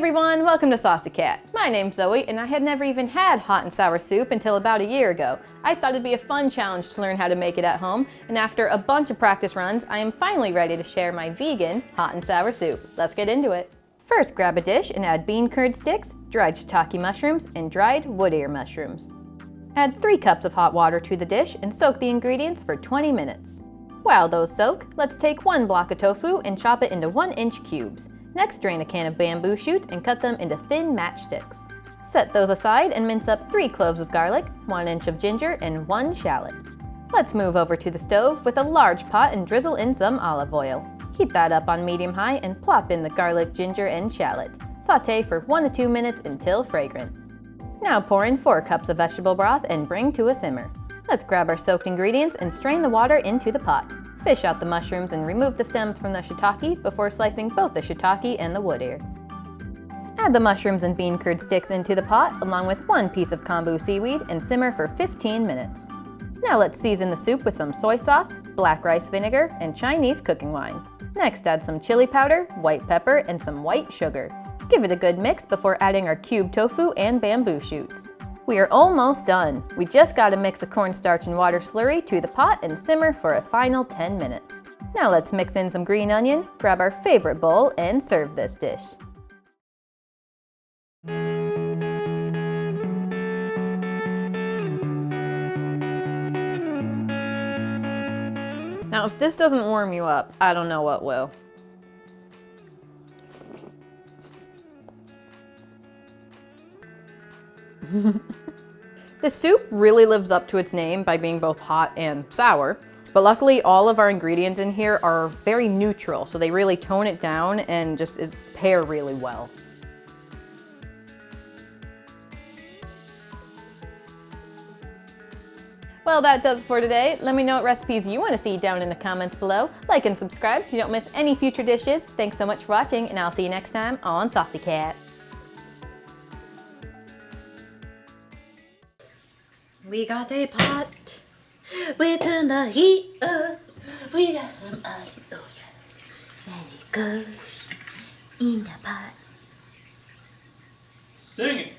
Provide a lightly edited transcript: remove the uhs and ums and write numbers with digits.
everyone, welcome to Saucy Cat. My name's Zoe and I had never even had hot and sour soup until about a year ago. I thought it'd be a fun challenge to learn how to make it at home, and after a bunch of practice runs, I am finally ready to share my vegan hot and sour soup. Let's get into it. First, grab a dish and add bean curd sticks, dried shiitake mushrooms, and dried wood ear mushrooms. Add 3 cups of hot water to the dish and soak the ingredients for 20 minutes. While those soak, let's take 1 block of tofu and chop it into 1-inch cubes. Next, drain a can of bamboo shoots and cut them into thin matchsticks. Set those aside and mince up 3 cloves of garlic, 1 inch of ginger, and 1 shallot. Let's move over to the stove with a large pot and drizzle in some olive oil. Heat that up on medium-high and plop in the garlic, ginger, and shallot. Sauté for 1 to 2 minutes until fragrant. Now pour in 4 cups of vegetable broth and bring to a simmer. Let's grab our soaked ingredients and strain the water into the pot. Fish out the mushrooms and remove the stems from the shiitake before slicing both the shiitake and the wood ear. Add the mushrooms and bean curd sticks into the pot along with 1 piece of kombu seaweed and simmer for 15 minutes. Now let's season the soup with some soy sauce, black rice vinegar, and Chinese cooking wine. Next, add some chili powder, white pepper, and some white sugar. Give it a good mix before adding our cubed tofu and bamboo shoots. We are almost done. We just gotta mix a cornstarch and water slurry to the pot and simmer for a final 10 minutes. Now let's mix in some green onion, grab our favorite bowl, and serve this dish. Now if this doesn't warm you up, I don't know what will. This soup really lives up to its name by being both hot and sour, but luckily all of our ingredients in here are very neutral, so they really tone it down and just pair really well. Well, that does it for today. Let me know what recipes you want to see down in the comments below. Like and subscribe so you don't miss any future dishes. Thanks so much for watching, and I'll see you next time on Saucy Cat. We got a pot, we turn the heat up, we got some olive oil, and it goes in the pot. Sing it!